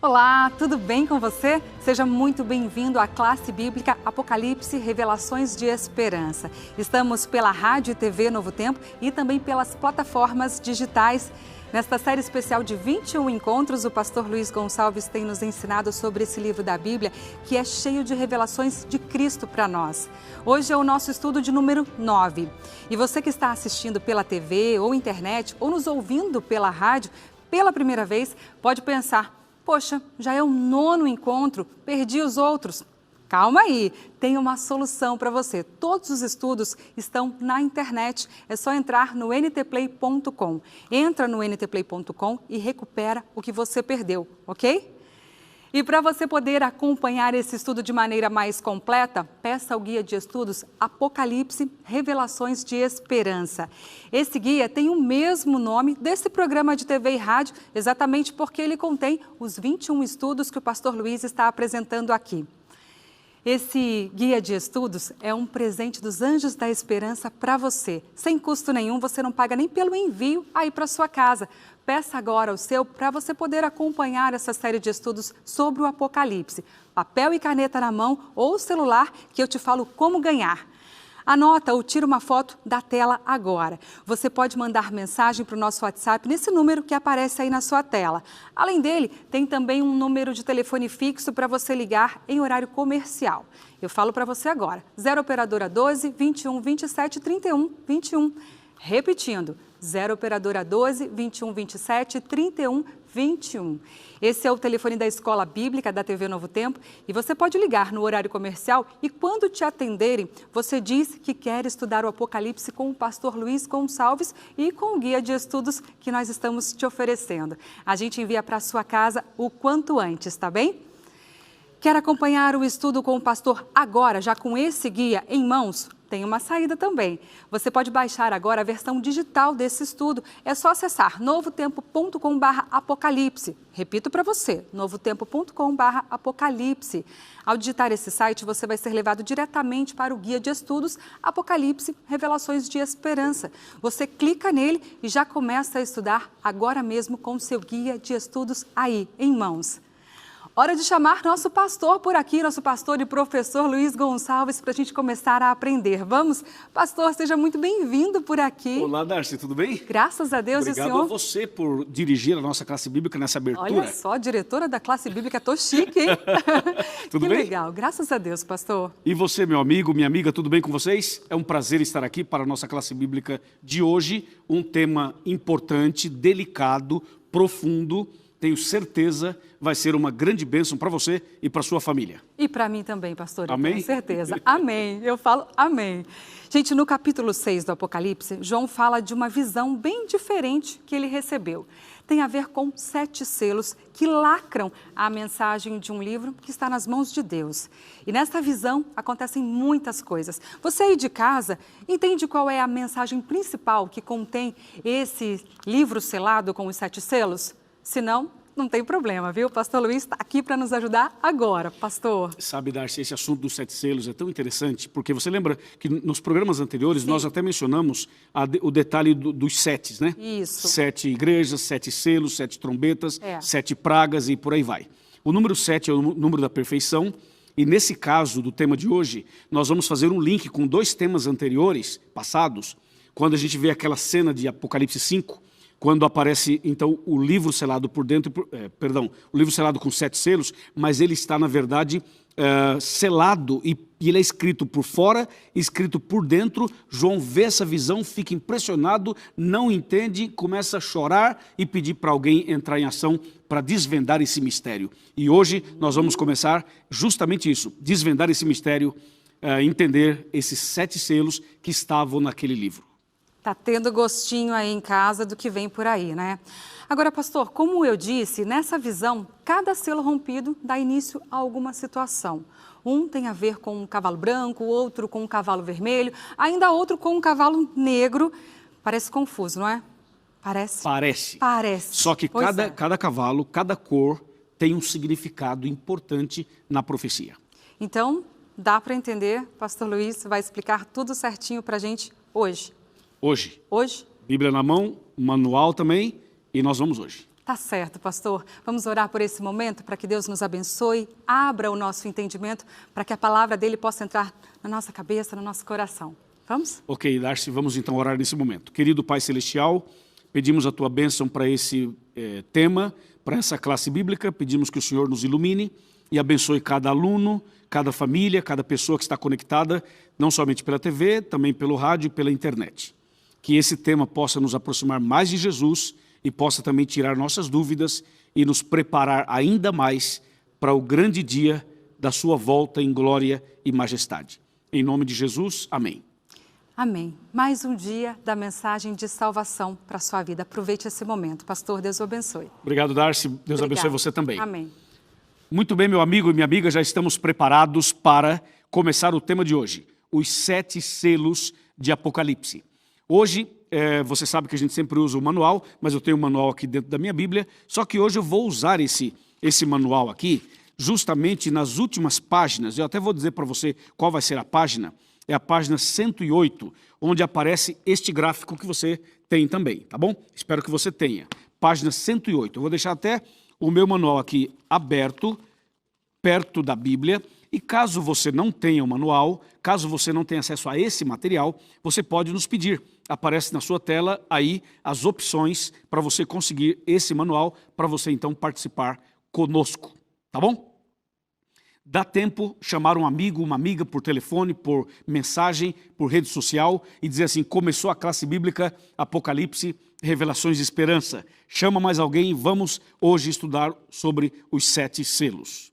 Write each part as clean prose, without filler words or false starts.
Olá, tudo bem com você? Seja muito bem-vindo à classe bíblica Apocalipse, Revelações de Esperança. Estamos pela Rádio e TV Novo Tempo e também pelas plataformas digitais. Nesta série especial de 21 encontros, o pastor Luiz Gonçalves tem nos ensinado sobre esse livro da Bíblia que é cheio de revelações de Cristo para nós. Hoje é o nosso estudo de número 9. E você que está assistindo pela TV ou internet ou nos ouvindo pela rádio pela primeira vez, pode pensar: poxa, já é o 9º encontro, perdi os outros. Calma aí, tem uma solução para você. Todos os estudos estão na internet, é só entrar no ntplay.com. Entra no ntplay.com e recupera o que você perdeu, ok? E para você poder acompanhar esse estudo de maneira mais completa, peça o guia de estudos Apocalipse, Revelações de Esperança. Esse guia tem o mesmo nome desse programa de TV e rádio, exatamente porque ele contém os 21 estudos que o pastor Luiz está apresentando aqui. Esse guia de estudos é um presente dos Anjos da Esperança para você. Sem custo nenhum, você não paga nem pelo envio aí para sua casa. Peça agora o seu para você poder acompanhar essa série de estudos sobre o Apocalipse. Papel e caneta na mão ou celular que eu te falo como ganhar. Anota ou tira uma foto da tela agora. Você pode mandar mensagem para o nosso WhatsApp nesse número que aparece aí na sua tela. Além dele, tem também um número de telefone fixo para você ligar em horário comercial. Eu falo para você agora, 0 operadora 12 21 27 31 21. Repetindo, 0 operadora 12 21 27 31 21. Esse é o telefone da Escola Bíblica da TV Novo Tempo e você pode ligar no horário comercial e quando te atenderem, você diz que quer estudar o Apocalipse com o pastor Luiz Gonçalves e com o guia de estudos que nós estamos te oferecendo. A gente envia para a sua casa o quanto antes, tá bem? Quer acompanhar o estudo com o pastor agora, já com esse guia em mãos? Tem uma saída também. Você pode baixar agora a versão digital desse estudo. É só acessar novotempo.com/apocalipse. Repito para você, novotempo.com/apocalipse. Ao digitar esse site, você vai ser levado diretamente para o guia de estudos Apocalipse, Revelações de Esperança. Você clica nele e já começa a estudar agora mesmo com o seu guia de estudos aí, em mãos. Hora de chamar nosso pastor por aqui, nosso pastor e professor Luiz Gonçalves, para a gente começar a aprender. Vamos? Pastor, seja muito bem-vindo por aqui. Olá, Darcy, tudo bem? Graças a Deus. Obrigado e o senhor? A você por dirigir a nossa classe bíblica nessa abertura. Olha só, diretora da classe bíblica, tô chique, hein? Tudo que bem? legal, graças a Deus, pastor. E você, meu amigo, minha amiga, tudo bem com vocês? É um prazer estar aqui para a nossa classe bíblica de hoje. Um tema importante, delicado, profundo. Tenho certeza vai ser uma grande bênção para você e para sua família. E para mim também, pastor, Amém? tenho certeza. Amém, eu falo amém. Gente, no capítulo 6 do Apocalipse, João fala de uma visão bem diferente que ele recebeu. Tem a ver com 7 selos que lacram a mensagem de um livro que está nas mãos de Deus. E nessa visão acontecem muitas coisas. Você aí de casa entende qual é a mensagem principal que contém esse livro selado com os 7 selos? Se não, não tem problema, viu? O pastor Luiz está aqui para nos ajudar agora, pastor. Sabe, Darcy, esse assunto dos 7 selos é tão interessante, porque você lembra que nos programas anteriores Sim. nós até mencionamos o detalhe dos 7, né? Isso. 7 igrejas, 7 selos, 7 trombetas, 7 pragas e por aí vai. O número 7 é o número da perfeição. E nesse caso do tema de hoje, nós vamos fazer um link com 2 temas anteriores, passados, quando a gente vê aquela cena de Apocalipse 5, quando aparece, então, o livro selado por dentro, o livro selado com 7 selos, mas ele está, na verdade, selado e ele é escrito por fora, escrito por dentro. João vê essa visão, fica impressionado, não entende, começa a chorar e pedir para alguém entrar em ação para desvendar esse mistério. E hoje nós vamos começar justamente isso, desvendar esse mistério, entender esses 7 selos que estavam naquele livro. Tá tendo gostinho aí em casa do que vem por aí, né? Agora, pastor, como eu disse, nessa visão, cada selo rompido dá início a alguma situação. Um tem a ver com um cavalo branco, outro com um cavalo vermelho, ainda outro com um cavalo negro. Parece confuso, não é? Parece? Parece. Parece. Só que cada cavalo, cada cor tem um significado importante na profecia. Então, dá para entender, pastor Luiz vai explicar tudo certinho para a gente hoje. Hoje. Hoje? Bíblia na mão, manual também, e nós vamos hoje. Tá certo, pastor. Vamos orar por esse momento para que Deus nos abençoe, abra o nosso entendimento, para que a palavra dele possa entrar na nossa cabeça, no nosso coração. Vamos? Ok, Darcy, vamos então orar nesse momento. Querido Pai Celestial, pedimos a tua bênção para esse tema, para essa classe bíblica, pedimos que o Senhor nos ilumine e abençoe cada aluno, cada família, cada pessoa que está conectada, não somente pela TV, também pelo rádio e pela internet. Que esse tema possa nos aproximar mais de Jesus e possa também tirar nossas dúvidas e nos preparar ainda mais para o grande dia da sua volta em glória e majestade. Em nome de Jesus, amém. Amém. Mais um dia da mensagem de salvação para a sua vida. Aproveite esse momento. Pastor, Deus o abençoe. Obrigado, Darcy. Deus abençoe você também. Amém. Muito bem, meu amigo e minha amiga, já estamos preparados para começar o tema de hoje, os 7 selos de Apocalipse. Hoje, você sabe que a gente sempre usa o manual, mas eu tenho um manual aqui dentro da minha Bíblia, só que hoje eu vou usar esse manual aqui, justamente nas últimas páginas. Eu até vou dizer para você qual vai ser a página. É a página 108, onde aparece este gráfico que você tem também, tá bom? Espero que você tenha. Página 108. Eu vou deixar até o meu manual aqui aberto, perto da Bíblia. E caso você não tenha o manual, caso você não tenha acesso a esse material, você pode nos pedir. Aparece na sua tela aí as opções para você conseguir esse manual, para você então participar conosco, tá bom? Dá tempo chamar um amigo, uma amiga por telefone, por mensagem, por rede social e dizer assim, começou a classe bíblica Apocalipse, Revelações de Esperança. Chama mais alguém e vamos hoje estudar sobre os 7 selos.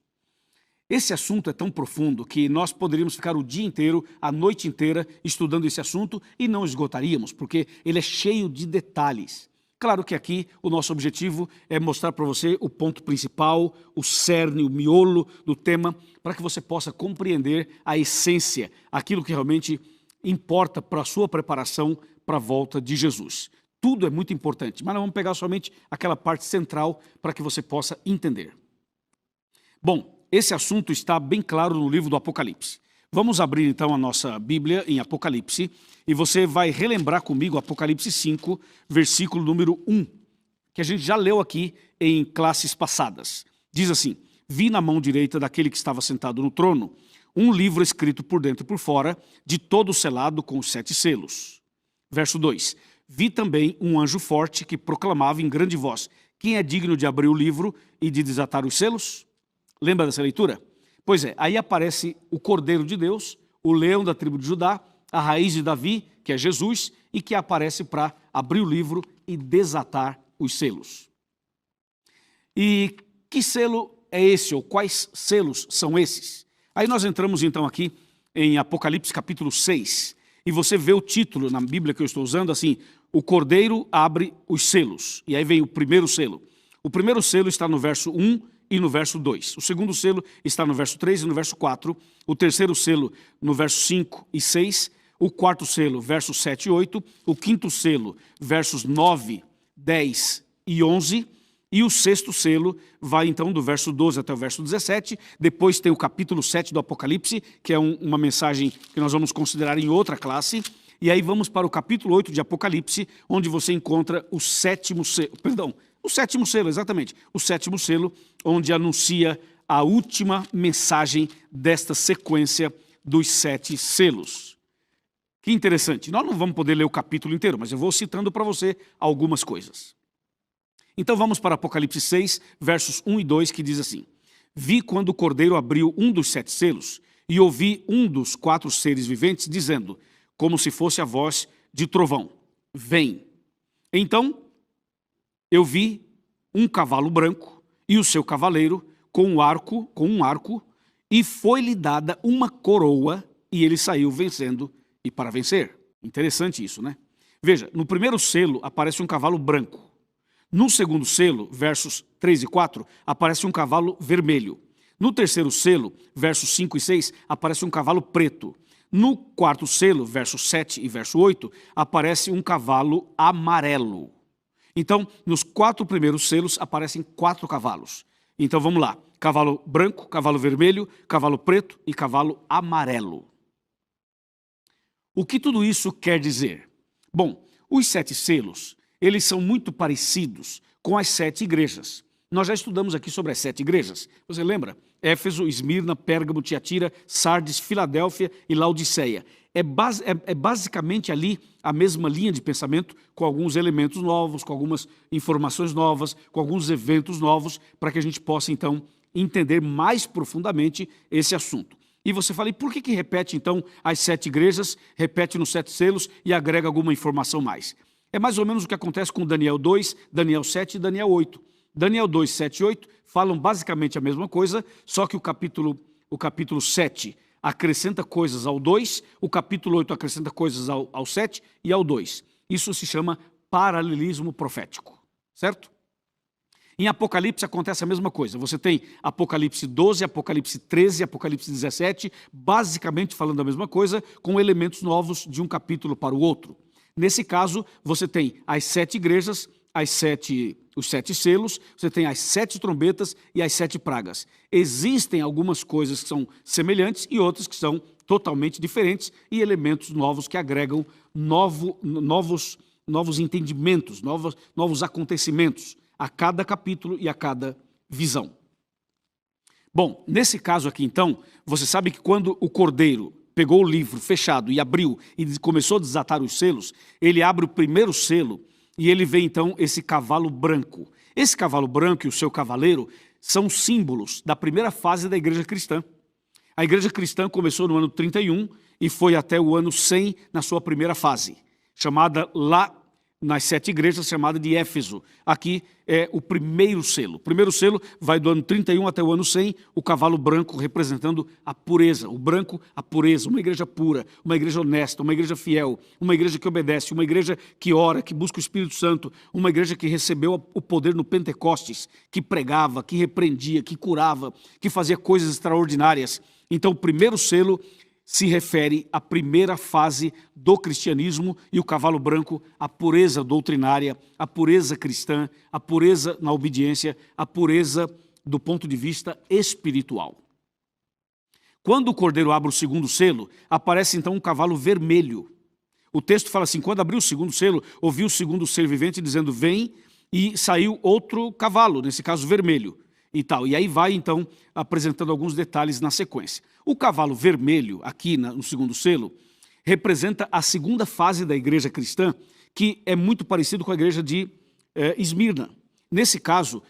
Esse assunto é tão profundo que nós poderíamos ficar o dia inteiro, a noite inteira, estudando esse assunto e não esgotaríamos, porque ele é cheio de detalhes. Claro que aqui o nosso objetivo é mostrar para você o ponto principal, o cerne, o miolo do tema, para que você possa compreender a essência, aquilo que realmente importa para a sua preparação para a volta de Jesus. Tudo é muito importante, mas nós vamos pegar somente aquela parte central para que você possa entender. Bom, esse assunto está bem claro no livro do Apocalipse. Vamos abrir então a nossa Bíblia em Apocalipse e você vai relembrar comigo Apocalipse 5, versículo número 1, que a gente já leu aqui em classes passadas. Diz assim, vi na mão direita daquele que estava sentado no trono um livro escrito por dentro e por fora, de todo selado com os 7 selos. Verso 2, vi também um anjo forte que proclamava em grande voz, quem é digno de abrir o livro e de desatar os selos? Lembra dessa leitura? Pois é, aí aparece o Cordeiro de Deus, o leão da tribo de Judá, a raiz de Davi, que é Jesus, e que aparece para abrir o livro e desatar os selos. E que selo é esse, ou quais selos são esses? Aí nós entramos então aqui em Apocalipse capítulo 6, e você vê o título na Bíblia que eu estou usando, assim, o Cordeiro abre os selos, e aí vem o primeiro selo. O primeiro selo está no verso 1, e no verso 2. O segundo selo está no verso 3 e no verso 4. O terceiro selo no verso 5 e 6. O quarto selo, versos 7 e 8. O quinto selo, versos 9, 10 e 11. E o sexto selo vai então do verso 12 até o verso 17. Depois tem o capítulo 7 do Apocalipse, que é uma mensagem que nós vamos considerar em outra classe. E aí vamos para o capítulo 8 de Apocalipse, onde você encontra o sétimo selo. O sétimo selo, exatamente. O sétimo selo, onde anuncia a última mensagem desta sequência dos 7 selos. Que interessante. Nós não vamos poder ler o capítulo inteiro, mas eu vou citando para você algumas coisas. Então vamos para Apocalipse 6, versos 1 e 2, que diz assim. Vi quando o Cordeiro abriu um dos 7 selos e ouvi um dos 4 seres viventes dizendo, como se fosse a voz de trovão, vem. Então eu vi um cavalo branco e o seu cavaleiro com um arco, e foi-lhe dada uma coroa e ele saiu vencendo e para vencer. Interessante isso, né? Veja, no primeiro selo aparece um cavalo branco. No segundo selo, versos 3 e 4, aparece um cavalo vermelho. No terceiro selo, versos 5 e 6, aparece um cavalo preto. No quarto selo, versos 7 e verso 8, aparece um cavalo amarelo. Então, nos 4 primeiros selos aparecem 4 cavalos. Então, vamos lá. Cavalo branco, cavalo vermelho, cavalo preto e cavalo amarelo. O que tudo isso quer dizer? Bom, os 7 selos, eles são muito parecidos com as 7 igrejas. Nós já estudamos aqui sobre as 7 igrejas. Você lembra? Éfeso, Esmirna, Pérgamo, Tiatira, Sardes, Filadélfia e Laodiceia. É basicamente ali a mesma linha de pensamento, com alguns elementos novos, com algumas informações novas, com alguns eventos novos, para que a gente possa, então, entender mais profundamente esse assunto. E você fala, e por que repete, então, as 7 igrejas, repete nos 7 selos e agrega alguma informação mais? É mais ou menos o que acontece com Daniel 2, Daniel 7 e Daniel 8. Daniel 2, 7 e 8 falam basicamente a mesma coisa, só que o capítulo 7 acrescenta coisas ao 2, o capítulo 8 acrescenta coisas ao 7 e ao 2. Isso se chama paralelismo profético, certo? Em Apocalipse acontece a mesma coisa. Você tem Apocalipse 12, Apocalipse 13, Apocalipse 17, basicamente falando a mesma coisa, com elementos novos de um capítulo para o outro. Nesse caso, você tem as 7 igrejas, os 7 selos, você tem as 7 trombetas e as 7 pragas. Existem algumas coisas que são semelhantes e outras que são totalmente diferentes e elementos novos que agregam novos entendimentos, novos acontecimentos a cada capítulo e a cada visão. Bom, nesse caso aqui então, você sabe que quando o Cordeiro pegou o livro fechado e abriu e começou a desatar os selos, ele abre o primeiro selo e ele vê então esse cavalo branco. Esse cavalo branco e o seu cavaleiro são símbolos da primeira fase da igreja cristã. A igreja cristã começou no ano 31 e foi até o ano 100 na sua primeira fase, chamada lá nas 7 igrejas, chamada de Éfeso. Aqui é o primeiro selo. O primeiro selo vai do ano 31 até o ano 100, o cavalo branco representando a pureza. O branco, a pureza. Uma igreja pura, uma igreja honesta, uma igreja fiel, uma igreja que obedece, uma igreja que ora, que busca o Espírito Santo, uma igreja que recebeu o poder no Pentecostes, que pregava, que repreendia, que curava, que fazia coisas extraordinárias. Então, o primeiro selo se refere à primeira fase do cristianismo e o cavalo branco, a pureza doutrinária, a pureza cristã, a pureza na obediência, a pureza do ponto de vista espiritual. Quando o Cordeiro abre o segundo selo, aparece então um cavalo vermelho. O texto fala assim, quando abriu o segundo selo, ouviu o segundo ser vivente dizendo, vem, e saiu outro cavalo, nesse caso vermelho. E tal. E aí vai, então, apresentando alguns detalhes na sequência. O cavalo vermelho, aqui no segundo selo, representa a segunda fase da igreja cristã, que é muito parecido com a igreja de Esmirna. Nesse caso,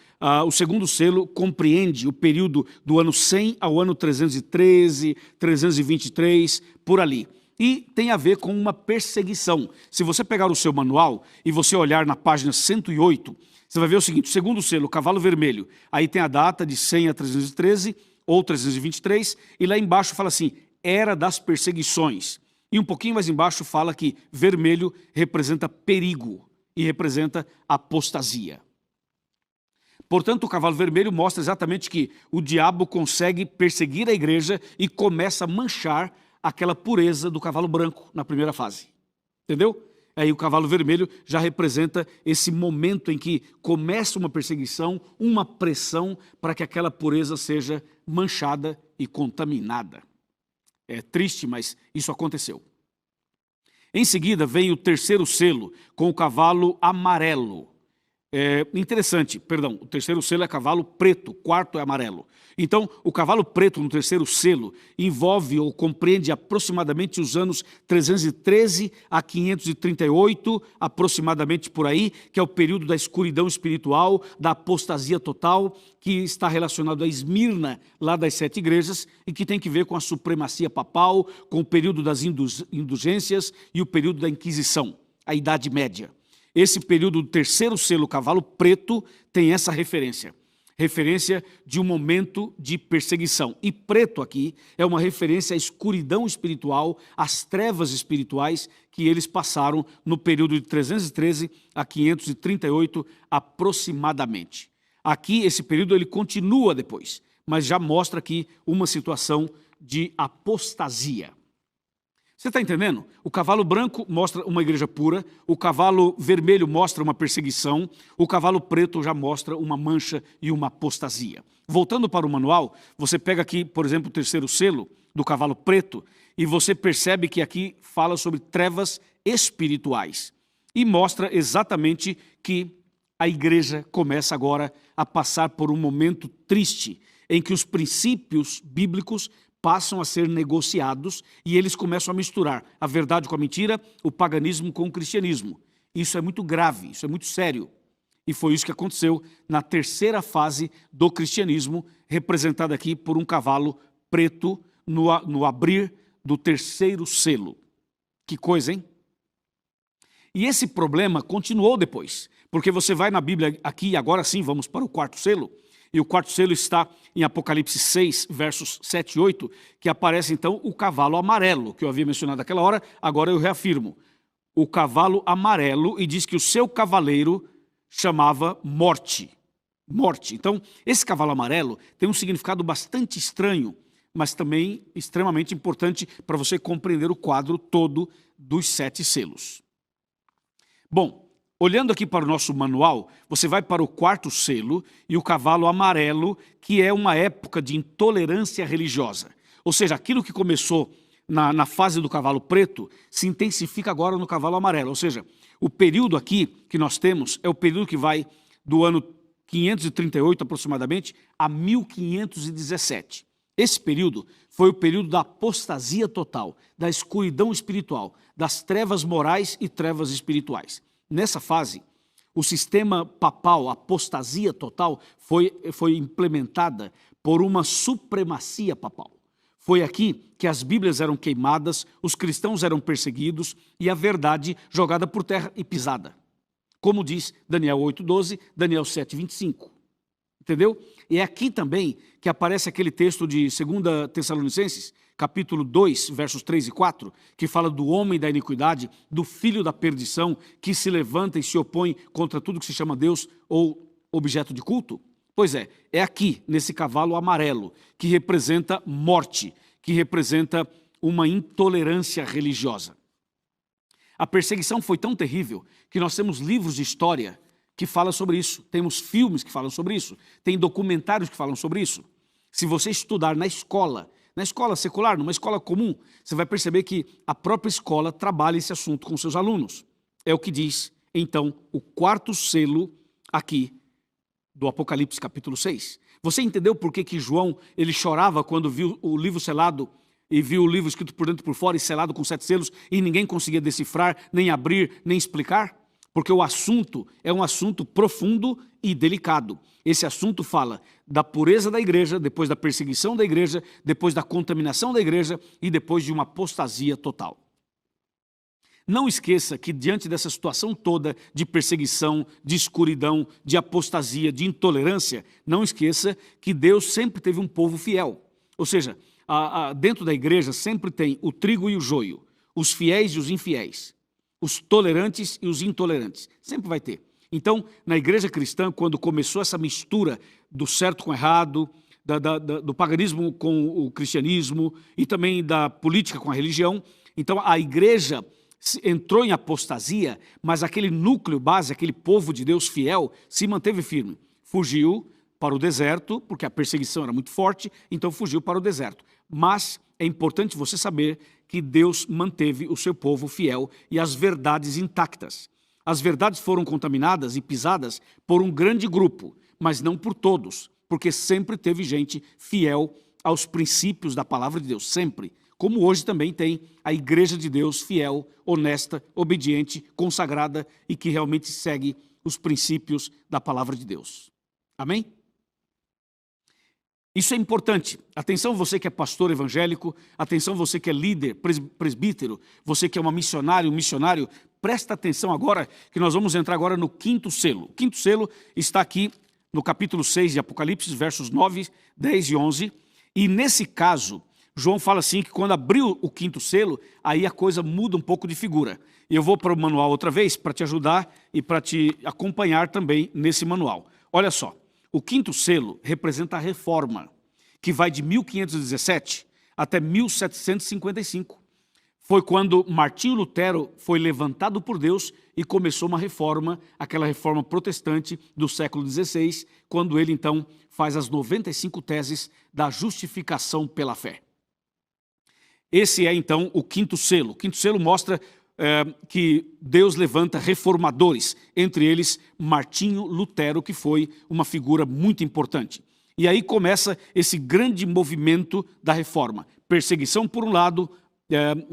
o segundo selo compreende o período do ano 100 ao ano 313, 323, por ali. E tem a ver com uma perseguição. Se você pegar o seu manual e você olhar na página 108, você vai ver o seguinte, o segundo selo, o cavalo vermelho, aí tem a data de 100 a 313 ou 323, e lá embaixo fala assim, era das perseguições. E um pouquinho mais embaixo fala que vermelho representa perigo e representa apostasia. Portanto, o cavalo vermelho mostra exatamente que o diabo consegue perseguir a igreja e começa a manchar aquela pureza do cavalo branco na primeira fase. Entendeu? Aí o cavalo vermelho já representa esse momento em que começa uma perseguição, uma pressão para que aquela pureza seja manchada e contaminada. É triste, mas isso aconteceu. Em seguida vem o terceiro selo com o cavalo amarelo. Interessante, perdão, o terceiro selo é cavalo preto, o quarto é amarelo. Então, o cavalo preto no terceiro selo envolve ou compreende aproximadamente os anos 313 a 538, aproximadamente por aí, que é o período da escuridão espiritual, da apostasia total, que está relacionado a Esmirna, lá das 7 igrejas, e que tem que ver com a supremacia papal, com o período das indulgências e o período da Inquisição, a Idade Média. Esse período do terceiro selo, cavalo preto, tem essa referência de um momento de perseguição. E preto aqui é uma referência à escuridão espiritual, às trevas espirituais que eles passaram no período de 313 a 538 aproximadamente. Aqui, esse período, ele continua depois, mas já mostra aqui uma situação de apostasia. Você está entendendo? O cavalo branco mostra uma igreja pura, o cavalo vermelho mostra uma perseguição, o cavalo preto já mostra uma mancha e uma apostasia. Voltando para o manual, você pega aqui, por exemplo, o terceiro selo do cavalo preto e você percebe que aqui fala sobre trevas espirituais e mostra exatamente que a igreja começa agora a passar por um momento triste, em que os princípios bíblicos passam a ser negociados e eles começam a misturar a verdade com a mentira, o paganismo com o cristianismo. Isso é muito grave, isso é muito sério. E foi isso que aconteceu na terceira fase do cristianismo, representada aqui por um cavalo preto no abrir do terceiro selo. Que coisa, hein? E esse problema continuou depois, porque você vai na Bíblia aqui, e agora sim vamos para o quarto selo, e o quarto selo está em Apocalipse 6, versos 7 e 8, que aparece então o cavalo amarelo, que eu havia mencionado naquela hora, agora eu reafirmo. O cavalo amarelo, e diz que o seu cavaleiro chamava Morte. Morte. Então, esse cavalo amarelo tem um significado bastante estranho, mas também extremamente importante para você compreender o quadro todo dos 7 selos. Bom, olhando aqui para o nosso manual, você vai para o quarto selo e o cavalo amarelo, que é uma época de intolerância religiosa. Ou seja, aquilo que começou na fase do cavalo preto se intensifica agora no cavalo amarelo. Ou seja, o período aqui que nós temos é o período que vai do ano 538 aproximadamente a 1517. Esse período foi o período da apostasia total, da escuridão espiritual, das trevas morais e trevas espirituais. Nessa fase, o sistema papal, a apostasia total, foi implementada por uma supremacia papal. Foi aqui que as Bíblias eram queimadas, os cristãos eram perseguidos e a verdade jogada por terra e pisada. Como diz Daniel 8:12, Daniel 7:25. Entendeu? E é aqui também que aparece aquele texto de 2 Tessalonicenses, capítulo 2, versos 3 e 4, que fala do homem da iniquidade, do filho da perdição, que se levanta e se opõe contra tudo que se chama Deus ou objeto de culto. Pois é aqui, nesse cavalo amarelo, que representa morte, que representa uma intolerância religiosa. A perseguição foi tão terrível que nós temos livros de história que falam sobre isso, temos filmes que falam sobre isso, tem documentários que falam sobre isso. Se você estudar na escola secular, numa escola comum, você vai perceber que a própria escola trabalha esse assunto com seus alunos. É o que diz, então, o quarto selo aqui do Apocalipse capítulo 6. Você entendeu por que João ele chorava quando viu o livro selado e viu o livro escrito por dentro e por fora e selado com 7 selos e ninguém conseguia decifrar, nem abrir, nem explicar? Porque o assunto é um assunto profundo e delicado. Esse assunto fala da pureza da igreja, depois da perseguição da igreja, depois da contaminação da igreja e depois de uma apostasia total. Não esqueça que diante dessa situação toda de perseguição, de escuridão, de apostasia, de intolerância, não esqueça que Deus sempre teve um povo fiel. Ou seja, dentro da igreja sempre tem o trigo e o joio, os fiéis e os infiéis, os tolerantes e os intolerantes. Sempre vai ter. Então, na igreja cristã, quando começou essa mistura do certo com o errado, do paganismo com o cristianismo e também da política com a religião, então a igreja entrou em apostasia, mas aquele núcleo base, aquele povo de Deus fiel, se manteve firme. Fugiu para o deserto, porque a perseguição era muito forte, então fugiu para o deserto. Mas é importante você saber que Deus manteve o seu povo fiel e as verdades intactas. As verdades foram contaminadas e pisadas por um grande grupo, mas não por todos, porque sempre teve gente fiel aos princípios da palavra de Deus, sempre. Como hoje também tem a igreja de Deus fiel, honesta, obediente, consagrada e que realmente segue os princípios da palavra de Deus. Amém? Isso é importante. Atenção você que é pastor evangélico, atenção você que é líder, presbítero, você que é uma missionária, um missionário, presta atenção agora que nós vamos entrar agora no quinto selo. O quinto selo está aqui no capítulo 6 de Apocalipse, versos 9, 10 e 11. E nesse caso, João fala assim que quando abriu o quinto selo, aí a coisa muda um pouco de figura. E eu vou para o manual outra vez para te ajudar e para te acompanhar também nesse manual. Olha só. O quinto selo representa a reforma, que vai de 1517 até 1755. Foi quando Martinho Lutero foi levantado por Deus e começou uma reforma, aquela reforma protestante do século XVI, quando ele então faz as 95 teses da justificação pela fé. Esse é então o quinto selo. O quinto selo mostra que Deus levanta reformadores, entre eles Martinho Lutero, que foi uma figura muito importante. E aí começa esse grande movimento da reforma. Perseguição por um lado,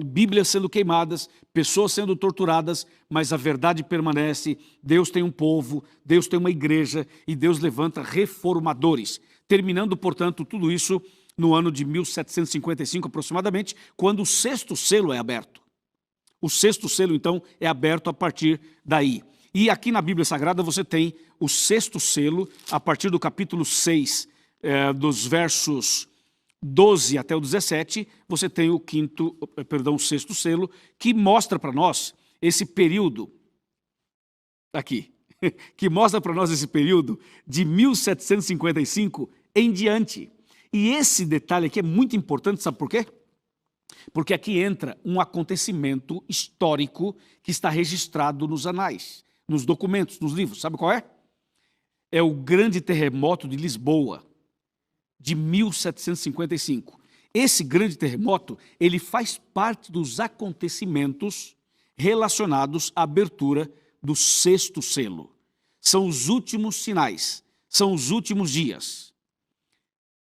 Bíblias sendo queimadas, pessoas sendo torturadas, mas a verdade permanece, Deus tem um povo, Deus tem uma igreja e Deus levanta reformadores. Terminando, portanto, tudo isso no ano de 1755 aproximadamente, quando o sexto selo é aberto. O sexto selo, então, é aberto a partir daí. E aqui na Bíblia Sagrada você tem o sexto selo, a partir do capítulo 6, dos versos 12 até o 17, você tem o sexto selo, que mostra para nós esse período, aqui, que mostra para nós esse período de 1755 em diante. E esse detalhe aqui é muito importante, sabe por quê? Porque aqui entra um acontecimento histórico que está registrado nos anais, nos documentos, nos livros. Sabe qual é? É o grande terremoto de Lisboa, de 1755. Esse grande terremoto, ele faz parte dos acontecimentos relacionados à abertura do sexto selo. São os últimos sinais, são os últimos dias.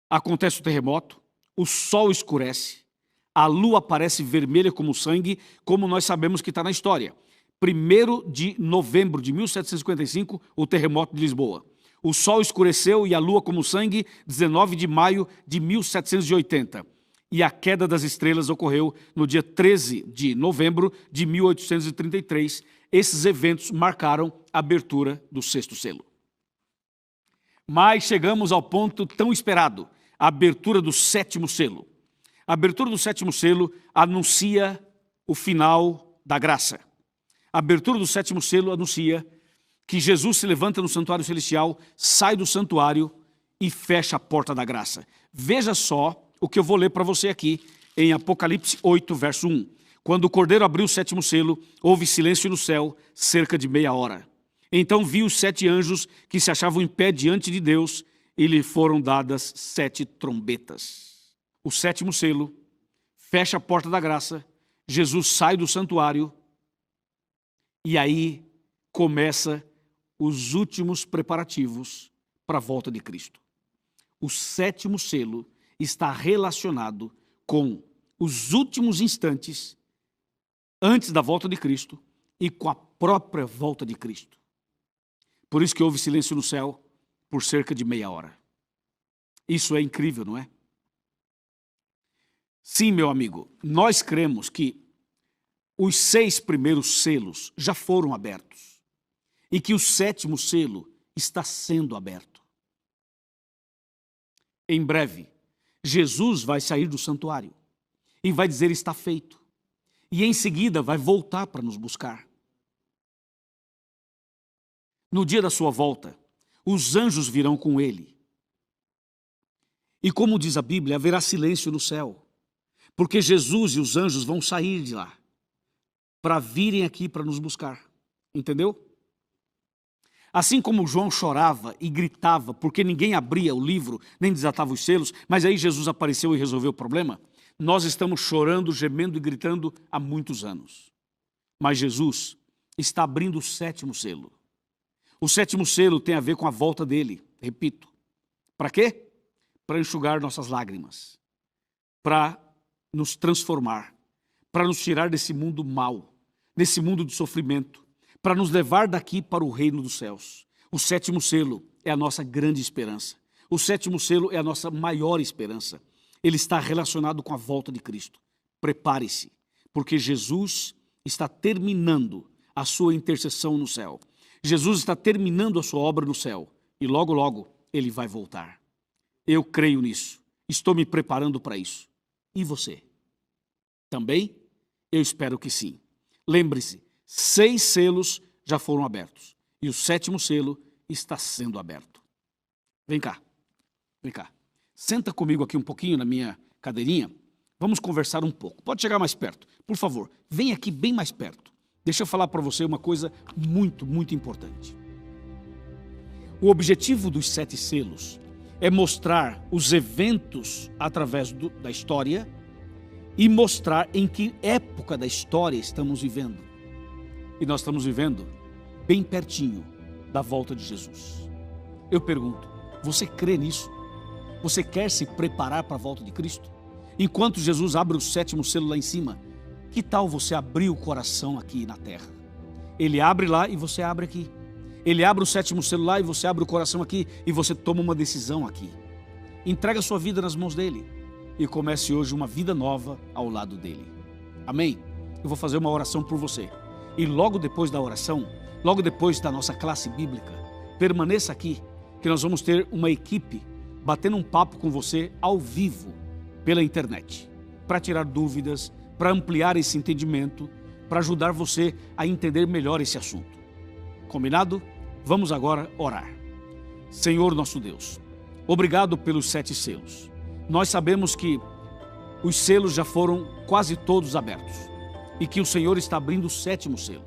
Acontece o terremoto, o sol escurece, a lua aparece vermelha como sangue, como nós sabemos que está na história. 1º de novembro de 1755, o terremoto de Lisboa. O sol escureceu e a lua como sangue, 19 de maio de 1780. E a queda das estrelas ocorreu no dia 13 de novembro de 1833. Esses eventos marcaram a abertura do sexto selo. Mas chegamos ao ponto tão esperado, a abertura do sétimo selo. A abertura do sétimo selo anuncia o final da graça. A abertura do sétimo selo anuncia que Jesus se levanta no santuário celestial, sai do santuário e fecha a porta da graça. Veja só o que eu vou ler para você aqui em Apocalipse 8, verso 1. Quando o Cordeiro abriu o sétimo selo, houve silêncio no céu, cerca de meia hora. Então vi os 7 anjos que se achavam em pé diante de Deus e lhe foram dadas 7 trombetas. O sétimo selo fecha a porta da graça, Jesus sai do santuário e aí começa os últimos preparativos para a volta de Cristo. O sétimo selo está relacionado com os últimos instantes antes da volta de Cristo e com a própria volta de Cristo. Por isso que houve silêncio no céu por cerca de meia hora. Isso é incrível, não é? Sim, meu amigo, nós cremos que os 6 primeiros selos já foram abertos e que o sétimo selo está sendo aberto. Em breve, Jesus vai sair do santuário e vai dizer está feito. E em seguida vai voltar para nos buscar. No dia da sua volta, os anjos virão com ele. E como diz a Bíblia, haverá silêncio no céu, porque Jesus e os anjos vão sair de lá para virem aqui para nos buscar. Entendeu? Assim como João chorava e gritava porque ninguém abria o livro, nem desatava os selos, mas aí Jesus apareceu e resolveu o problema, nós estamos chorando, gemendo e gritando há muitos anos. Mas Jesus está abrindo o sétimo selo. O sétimo selo tem a ver com a volta dele, repito. Para quê? Para enxugar nossas lágrimas, para nos transformar, para nos tirar desse mundo mau, desse mundo de sofrimento, para nos levar daqui para o reino dos céus. O sétimo selo é a nossa grande esperança. O sétimo selo é a nossa maior esperança. Ele está relacionado com a volta de Cristo. Prepare-se, porque Jesus está terminando a sua intercessão no céu. Jesus está terminando a sua obra no céu e logo, logo, ele vai voltar. Eu creio nisso. Estou me preparando para isso. E você? Também? Eu espero que sim. Lembre-se, 6 selos já foram abertos e o sétimo selo está sendo aberto. Vem cá, vem cá. Senta comigo aqui um pouquinho na minha cadeirinha. Vamos conversar um pouco. Pode chegar mais perto. Por favor, vem aqui bem mais perto. Deixa eu falar para você uma coisa muito, muito importante. O objetivo dos 7 selos é mostrar os eventos através da história e mostrar em que época da história estamos vivendo. e nós estamos vivendo bem pertinho da volta de Jesus. Eu pergunto, você crê nisso? Você quer se preparar para a volta de Cristo? Enquanto Jesus abre o 7º selo lá em cima, que tal você abrir o coração aqui na terra? Ele abre lá e você abre aqui. Ele abre o 7º selo lá e você abre o coração aqui e você toma uma decisão aqui. Entrega a sua vida nas mãos dele e comece hoje uma vida nova ao lado dele. Amém? Eu vou fazer uma oração por você. E logo depois da oração, logo depois da nossa classe bíblica, permaneça aqui, que nós vamos ter uma equipe batendo um papo com você ao vivo pela internet, para tirar dúvidas, para ampliar esse entendimento, para ajudar você a entender melhor esse assunto. Combinado? Vamos agora orar. Senhor nosso Deus, obrigado pelos 7 selos. Nós sabemos que os selos já foram quase todos abertos e que o Senhor está abrindo o 7º selo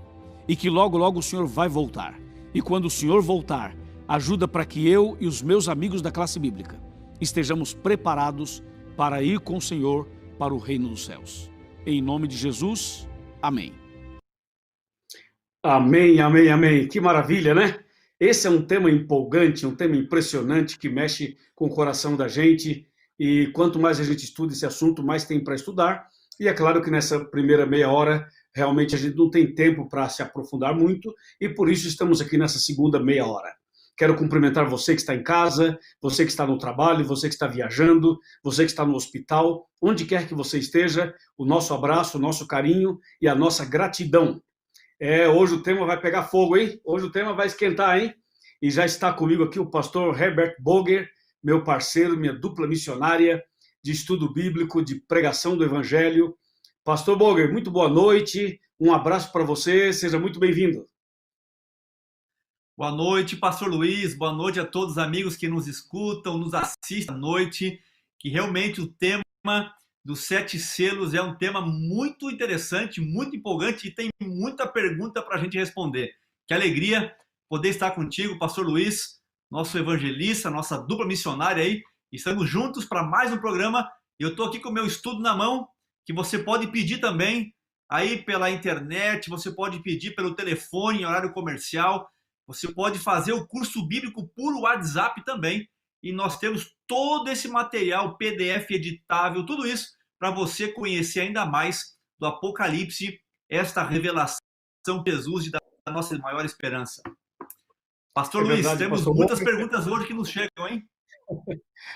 e que logo, logo o Senhor vai voltar. E quando o Senhor voltar, ajuda para que eu e os meus amigos da classe bíblica estejamos preparados para ir com o Senhor para o reino dos céus. Em nome de Jesus, amém. Amém, amém, amém. Que maravilha, né? Esse é um tema empolgante, um tema impressionante que mexe com o coração da gente. E quanto mais a gente estuda esse assunto, mais tem para estudar. E é claro que nessa primeira meia hora, realmente a gente não tem tempo para se aprofundar muito. E por isso estamos aqui nessa segunda meia hora. Quero cumprimentar você que está em casa, você que está no trabalho, você que está viajando, você que está no hospital, onde quer que você esteja, o nosso abraço, o nosso carinho e a nossa gratidão. Hoje o tema vai pegar fogo, hein? Hoje o tema vai esquentar, hein? E já está comigo aqui o pastor Herbert Boger, meu parceiro, minha dupla missionária de estudo bíblico, de pregação do evangelho. Pastor Boger, muito boa noite, um abraço para você, seja muito bem-vindo. Boa noite, pastor Luiz, boa noite a todos os amigos que nos escutam, nos assistem à noite, que realmente o tema dos 7 selos é um tema muito interessante, muito empolgante e tem muita pergunta para a gente responder. Que alegria poder estar contigo, pastor Luiz, nosso evangelista, nossa dupla missionária aí, estamos juntos para mais um programa. Eu estou aqui com o meu estudo na mão, que você pode pedir também aí pela internet, você pode pedir pelo telefone em horário comercial, você pode fazer o curso bíblico por WhatsApp também. E nós temos todo esse material, PDF editável, tudo isso para você conhecer ainda mais do Apocalipse, esta revelação de Jesus e da nossa maior esperança. Pastor Luiz, verdade, temos pastor muitas Boger. Perguntas hoje que nos chegam, hein?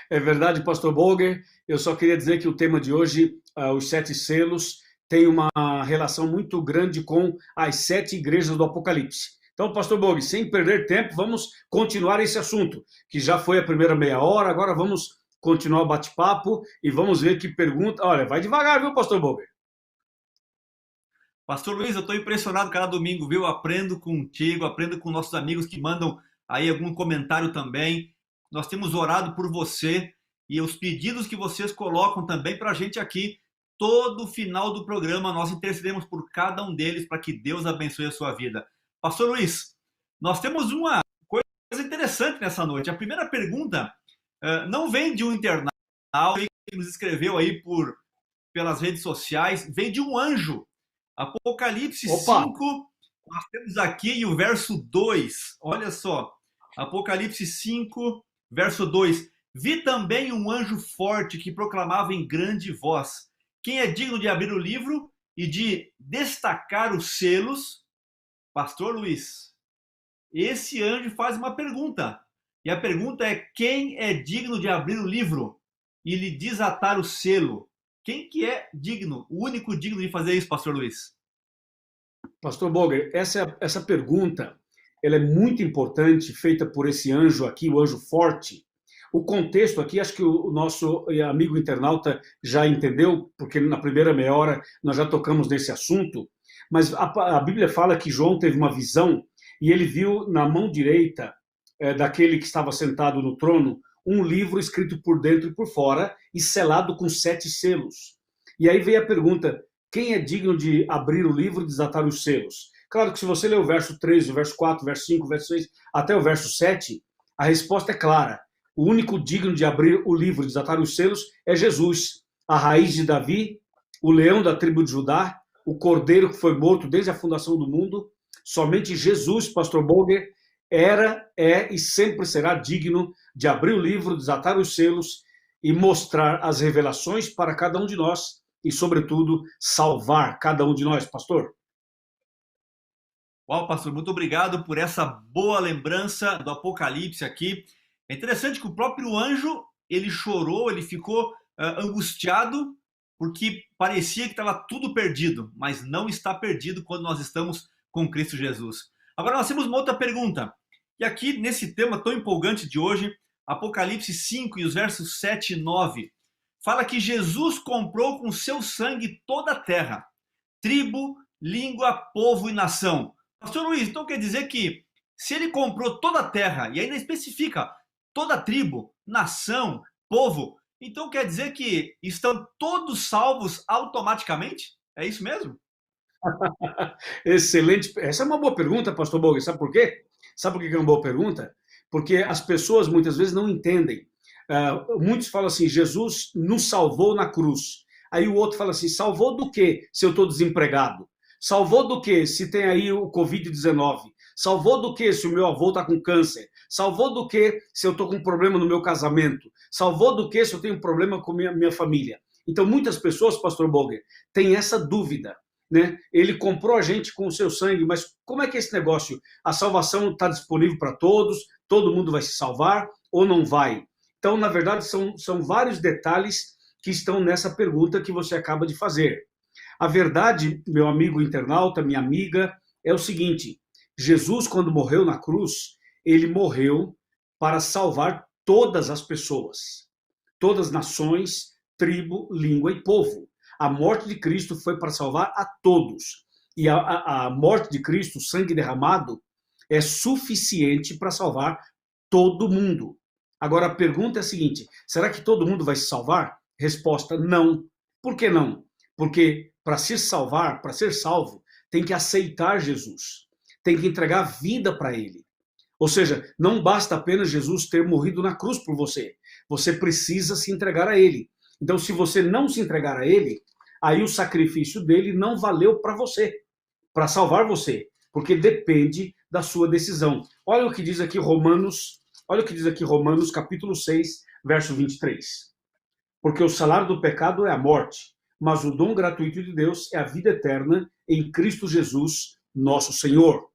É verdade, pastor Boger. Eu só queria dizer que o tema de hoje, os 7 selos, tem uma relação muito grande com as 7 igrejas do Apocalipse. Então, pastor Boger, sem perder tempo, vamos continuar esse assunto, que já foi a primeira meia hora, agora vamos continuar o bate-papo e vamos ver que pergunta... Olha, vai devagar, viu, pastor Boger? Pastor Luiz, eu estou impressionado cada domingo, viu? Aprendo contigo, aprendo com nossos amigos que mandam aí algum comentário também. Nós temos orado por você e os pedidos que vocês colocam também para a gente aqui. Todo final do programa nós intercedemos por cada um deles para que Deus abençoe a sua vida. Pastor Luiz, nós temos uma coisa interessante nessa noite. A primeira pergunta não vem de um internauta que nos escreveu aí pelas redes sociais, vem de um anjo. Apocalipse 5, nós temos aqui o verso 2. Olha só, Apocalipse 5, verso 2. Vi também um anjo forte que proclamava em grande voz: quem é digno de abrir o livro e de destacar os selos? Pastor Luiz, esse anjo faz uma pergunta. E a pergunta é: quem é digno de abrir o livro e lhe desatar o selo? Quem que é digno, o único digno de fazer isso, pastor Luiz? Pastor Boger, essa pergunta ela é muito importante, feita por esse anjo aqui, o anjo forte. O contexto aqui, acho que o nosso amigo internauta já entendeu, porque na primeira meia hora nós já tocamos nesse assunto, mas a Bíblia fala que João teve uma visão e ele viu na mão direita daquele que estava sentado no trono um livro escrito por dentro e por fora e selado com 7 selos. E aí veio a pergunta: quem é digno de abrir o livro e desatar os selos? Claro que se você ler o verso 3, o verso 4, o verso 5, o verso 6, até o verso 7, a resposta é clara. O único digno de abrir o livro e desatar os selos é Jesus, a raiz de Davi, o leão da tribo de Judá, o cordeiro que foi morto desde a fundação do mundo, Somente Jesus, pastor Boger, era, é e sempre será digno de abrir o livro, desatar os selos e mostrar as revelações para cada um de nós e, sobretudo, salvar cada um de nós, pastor. Uau, pastor, muito obrigado por essa boa lembrança do Apocalipse aqui. É interessante que o próprio anjo, ele chorou, ele ficou angustiado, porque parecia que estava tudo perdido, mas não está perdido quando nós estamos com Cristo Jesus. Agora nós temos uma outra pergunta. E aqui, nesse tema tão empolgante de hoje, Apocalipse 5 e os versos 7 e 9, fala que Jesus comprou com seu sangue toda a terra, tribo, língua, povo e nação. Pastor Luiz, então quer dizer que se ele comprou toda a terra e ainda especifica toda a tribo, nação, povo, então quer dizer que estão todos salvos automaticamente? É isso mesmo? Excelente. Essa é uma boa pergunta, pastor Boger. Sabe por quê? Sabe por que é uma boa pergunta? Porque as pessoas muitas vezes não entendem. Muitos falam assim, Jesus nos salvou na cruz. Aí o outro fala assim, salvou do quê se eu estou desempregado? Salvou do quê se tem aí o Covid-19? Salvou do quê se o meu avô está com câncer? Salvou do quê se eu estou com um problema no meu casamento? Salvou do quê se eu tenho um problema com minha família? Então muitas pessoas, pastor Boger, têm essa dúvida. Né? Ele comprou a gente com o seu sangue, mas como é que é esse negócio? A salvação está disponível para todos? Todo mundo vai se salvar ou não vai? Então, na verdade, são vários detalhes que estão nessa pergunta que você acaba de fazer. A verdade, meu amigo internauta, minha amiga, é o seguinte, Jesus, quando morreu na cruz, ele morreu para salvar todas as pessoas, todas as nações, tribo, língua e povo. A morte de Cristo foi para salvar a todos. E a morte de Cristo, o sangue derramado, é suficiente para salvar todo mundo. Agora, a pergunta é a seguinte, será que todo mundo vai se salvar? Resposta, não. Por que não? Porque para se salvar, para ser salvo, tem que aceitar Jesus. Tem que entregar a vida para ele. Ou seja, não basta apenas Jesus ter morrido na cruz por você. Você precisa se entregar a ele. Então, se você não se entregar a ele, aí o sacrifício dele não valeu para você, para salvar você, porque depende da sua decisão. Olha o que diz aqui Romanos, capítulo 6, verso 23. Porque o salário do pecado é a morte, mas o dom gratuito de Deus é a vida eterna em Cristo Jesus, nosso Senhor.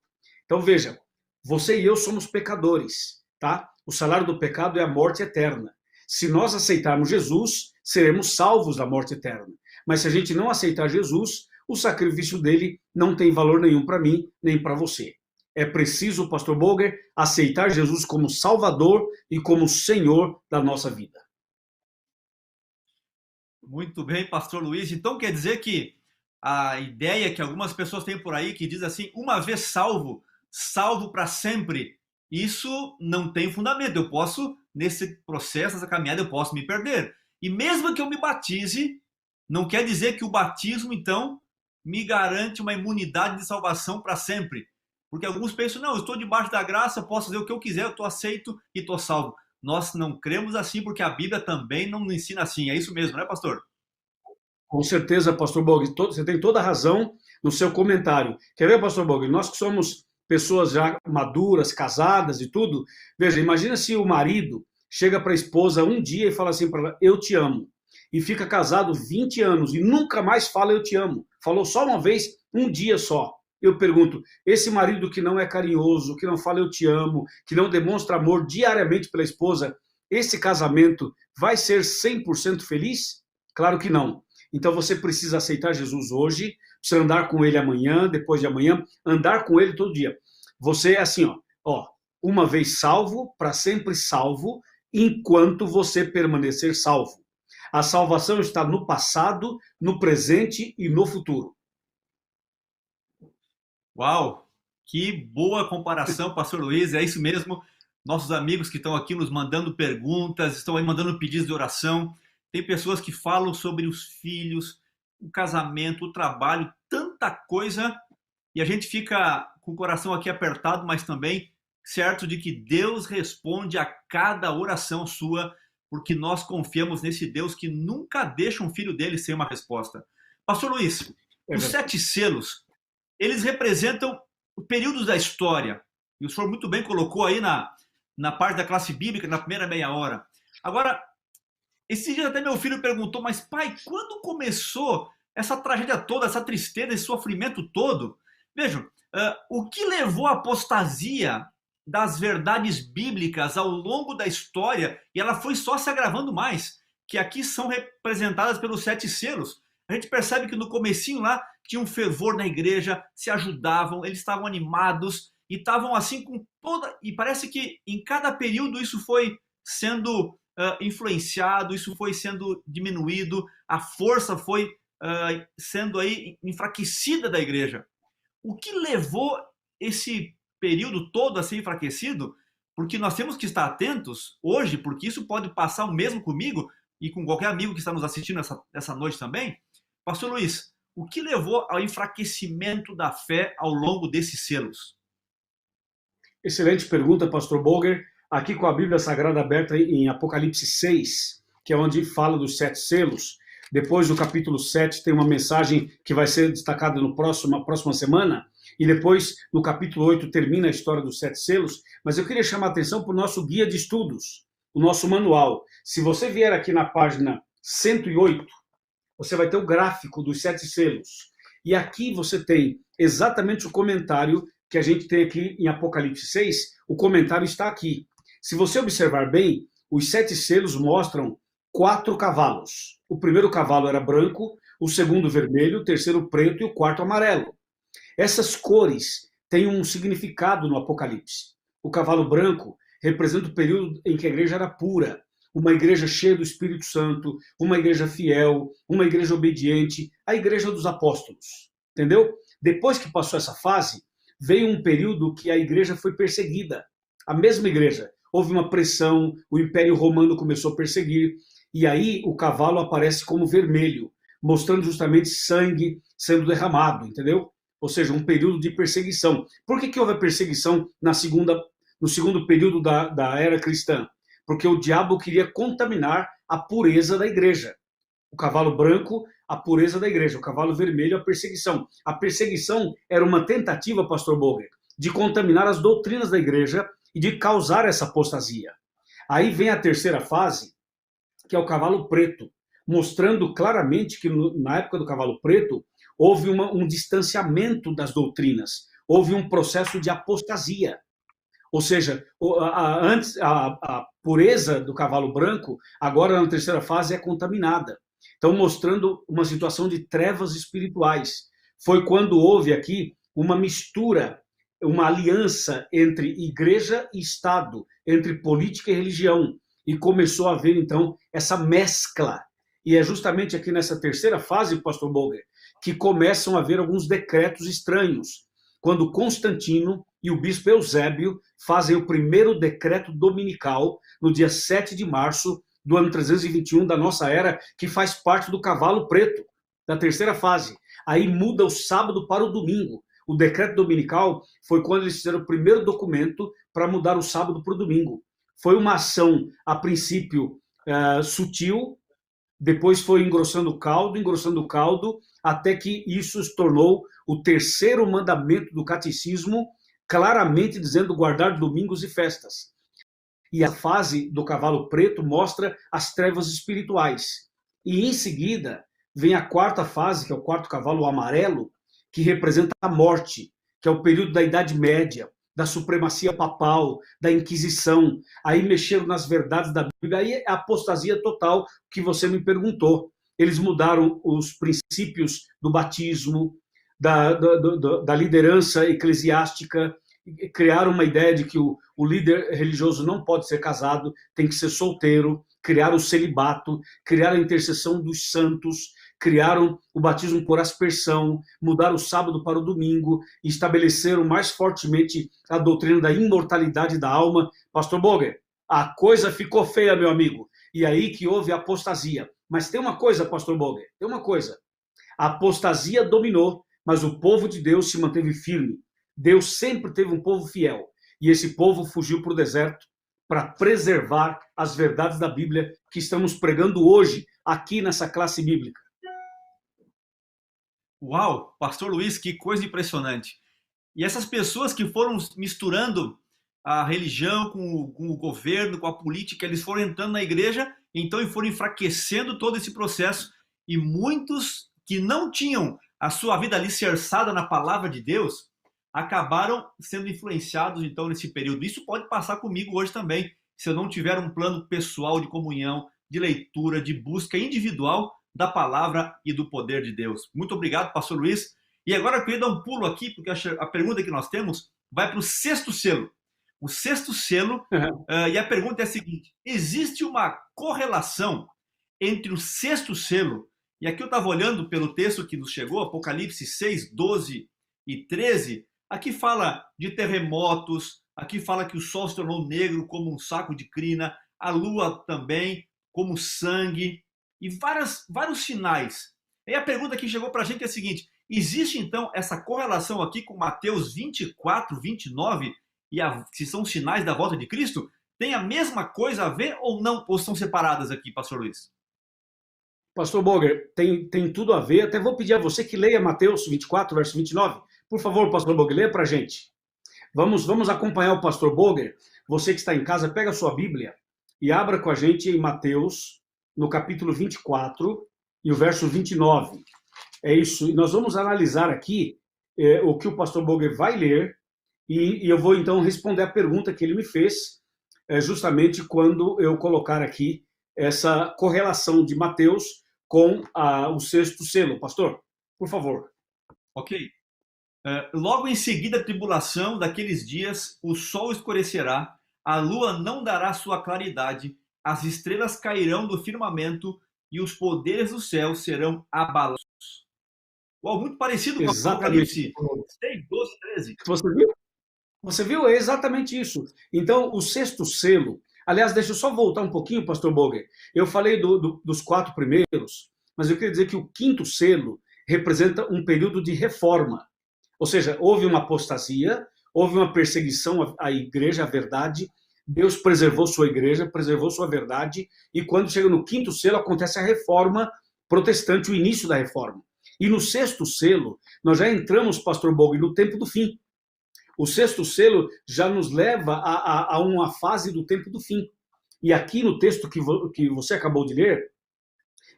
Então veja, você e eu somos pecadores, tá? O salário do pecado é a morte eterna. Se nós aceitarmos Jesus, seremos salvos da morte eterna. Mas se a gente não aceitar Jesus, o sacrifício dele não tem valor nenhum para mim, nem para você. É preciso, pastor Boger, aceitar Jesus como Salvador e como Senhor da nossa vida. Muito bem, pastor Luiz. Então quer dizer que a ideia que algumas pessoas têm por aí, que diz assim, uma vez salvo, salvo para sempre, isso não tem fundamento. Eu posso, nesse processo, nessa caminhada, eu posso me perder. E mesmo que eu me batize, não quer dizer que o batismo, então, me garante uma imunidade de salvação para sempre. Porque alguns pensam, não, eu estou debaixo da graça, posso fazer o que eu quiser, eu estou aceito e estou salvo. Nós não cremos assim, porque a Bíblia também não nos ensina assim. É isso mesmo, né, pastor? Com certeza, pastor Boger, você tem toda a razão no seu comentário. Quer ver, pastor Boger? Nós que somos pessoas já maduras, casadas e tudo, veja, imagina se o marido chega para a esposa um dia e fala assim para ela, eu te amo. E fica casado 20 anos e nunca mais fala eu te amo. Falou só uma vez, um dia só. Eu pergunto, esse marido que não é carinhoso, que não fala eu te amo, que não demonstra amor diariamente pela esposa, esse casamento vai ser 100% feliz? Claro que não. Então você precisa aceitar Jesus hoje, precisa andar com ele amanhã, depois de amanhã, andar com ele todo dia. Você é assim, ó, uma vez salvo, para sempre salvo, enquanto você permanecer salvo. A salvação está no passado, no presente e no futuro. Uau, que boa comparação, pastor Luiz, é isso mesmo. Nossos amigos que estão aqui nos mandando perguntas, estão aí mandando pedidos de oração. Tem pessoas que falam sobre os filhos, o casamento, o trabalho, tanta coisa, e a gente fica com o coração aqui apertado, mas também certo de que Deus responde a cada oração sua, porque nós confiamos nesse Deus que nunca deixa um filho dele sem uma resposta. Pastor Luiz, os 7 selos, eles representam períodos da história. E o senhor muito bem colocou aí na parte da classe bíblica, na primeira meia hora. Agora, esse dia até meu filho perguntou, mas pai, quando começou essa tragédia toda, essa tristeza, esse sofrimento todo? Vejam, o que levou à apostasia das verdades bíblicas ao longo da história, e ela foi só se agravando mais, que aqui são representadas pelos 7 selos. A gente percebe que no comecinho lá tinha um fervor na igreja, se ajudavam, eles estavam animados e estavam assim com toda... E parece que em cada período isso foi sendo influenciado, isso foi sendo diminuído, a força foi sendo aí enfraquecida da igreja. O que levou esse período todo a ser enfraquecido? Porque nós temos que estar atentos hoje, porque isso pode passar o mesmo comigo e com qualquer amigo que está nos assistindo essa noite também. Pastor Luiz, o que levou ao enfraquecimento da fé ao longo desses selos? Excelente pergunta, pastor Boger. Aqui com a Bíblia Sagrada aberta em Apocalipse 6, que é onde fala dos 7 selos. Depois do capítulo 7 tem uma mensagem que vai ser destacada na próxima semana. E depois, no capítulo 8, termina a história dos 7 selos. Mas eu queria chamar a atenção para o nosso guia de estudos, o nosso manual. Se você vier aqui na página 108, você vai ter o gráfico dos 7 selos. E aqui você tem exatamente o comentário que a gente tem aqui em Apocalipse 6. O comentário está aqui. Se você observar bem, os 7 selos mostram 4 cavalos. O primeiro cavalo era branco, o segundo vermelho, o terceiro preto e o quarto amarelo. Essas cores têm um significado no Apocalipse. O cavalo branco representa o período em que a igreja era pura, uma igreja cheia do Espírito Santo, uma igreja fiel, uma igreja obediente, a igreja dos apóstolos. Entendeu? Depois que passou essa fase, veio um período que a igreja foi perseguida. A mesma igreja. Houve uma pressão, o Império Romano começou a perseguir, e aí o cavalo aparece como vermelho, mostrando justamente sangue sendo derramado, entendeu? Ou seja, um período de perseguição. Por que houve a perseguição no segundo período da era cristã? Porque o diabo queria contaminar a pureza da igreja. O cavalo branco, a pureza da igreja. O cavalo vermelho, a perseguição. A perseguição era uma tentativa, pastor Boger, de contaminar as doutrinas da igreja e de causar essa apostasia. Aí vem a terceira fase, que é o cavalo preto, mostrando claramente que na época do cavalo preto houve um distanciamento das doutrinas, houve um processo de apostasia. Ou seja, antes a pureza do cavalo branco, agora na terceira fase é contaminada. Então, mostrando uma situação de trevas espirituais. Foi quando houve aqui uma mistura, uma aliança entre igreja e Estado, entre política e religião, e começou a haver, então, essa mescla. E é justamente aqui nessa terceira fase, pastor Boger, que começam a haver alguns decretos estranhos, quando Constantino e o bispo Eusébio fazem o primeiro decreto dominical, no dia 7 de março do ano 321 da nossa era, que faz parte do cavalo preto, da terceira fase. Aí muda o sábado para o domingo. O decreto dominical foi quando eles fizeram o primeiro documento para mudar o sábado para o domingo. Foi uma ação, a princípio, sutil, depois foi engrossando o caldo, até que isso se tornou o terceiro mandamento do catecismo, claramente dizendo guardar domingos e festas. E a fase do cavalo preto mostra as trevas espirituais. E em seguida vem a quarta fase, que é o quarto cavalo amarelo, que representa a morte, que é o período da Idade Média, da supremacia papal, da Inquisição. Aí mexeram nas verdades da Bíblia, aí é a apostasia total que você me perguntou. Eles mudaram os princípios do batismo, da liderança eclesiástica, criaram uma ideia de que o líder religioso não pode ser casado, tem que ser solteiro, criaram o celibato, criaram a intercessão dos santos, criaram o batismo por aspersão, mudaram o sábado para o domingo, e estabeleceram mais fortemente a doutrina da imortalidade da alma. Pastor Boger, a coisa ficou feia, meu amigo, e aí que houve a apostasia. Mas tem uma coisa, pastor Boger, tem uma coisa. A apostasia dominou, mas o povo de Deus se manteve firme. Deus sempre teve um povo fiel, e esse povo fugiu para o deserto para preservar as verdades da Bíblia que estamos pregando hoje aqui nessa classe bíblica. Uau, pastor Luiz, que coisa impressionante. E essas pessoas que foram misturando a religião com o governo, com a política, eles foram entrando na igreja, então e foram enfraquecendo todo esse processo. E muitos que não tinham a sua vida alicerçada na palavra de Deus, acabaram sendo influenciados então nesse período. Isso pode passar comigo hoje também, se eu não tiver um plano pessoal de comunhão, de leitura, de busca individual da palavra e do poder de Deus. Muito obrigado, pastor Luiz. E agora eu queria dar um pulo aqui, porque a pergunta que nós temos vai para o sexto selo. O sexto selo, e a pergunta é a seguinte: existe uma correlação entre o sexto selo, e aqui eu estava olhando pelo texto que nos chegou, Apocalipse 6, 12 e 13, aqui fala de terremotos, aqui fala que o sol se tornou negro como um saco de crina, a lua também, como sangue, e vários sinais. E a pergunta que chegou para a gente é a seguinte: existe então essa correlação aqui com Mateus 24, 29, se são sinais da volta de Cristo? Tem a mesma coisa a ver ou não? Ou são separadas aqui, pastor Luiz? Pastor Boger, tem tudo a ver. Até vou pedir a você que leia Mateus 24, verso 29. Por favor, pastor Boger, leia para a gente. Vamos acompanhar o pastor Boger. Você que está em casa, pega a sua Bíblia e abra com a gente em Mateus, no capítulo 24 e o verso 29. É isso. E nós vamos analisar aqui o que o pastor Boger vai ler e eu vou então responder a pergunta que ele me fez, justamente quando eu colocar aqui essa correlação de Mateus com o sexto selo. Pastor, por favor. Ok. Logo em seguida a tribulação daqueles dias, o sol escurecerá, a lua não dará sua claridade, as estrelas cairão do firmamento e os poderes do céu serão abalados. Uau, muito parecido com Apocalipse 6, 12, 13. Você viu? Você viu? É exatamente isso. Então, o sexto selo... Aliás, deixa eu só voltar um pouquinho, pastor Boger. Eu falei dos 4 primeiros, mas eu queria dizer que o quinto selo representa um período de reforma. Ou seja, houve uma apostasia, houve uma perseguição à igreja, à verdade. Deus preservou sua igreja, preservou sua verdade. E quando chega no quinto selo, acontece a reforma protestante, o início da reforma. E no sexto selo, nós já entramos, pastor Boger, no tempo do fim. O sexto selo já nos leva a uma fase do tempo do fim. E aqui no texto que você acabou de ler,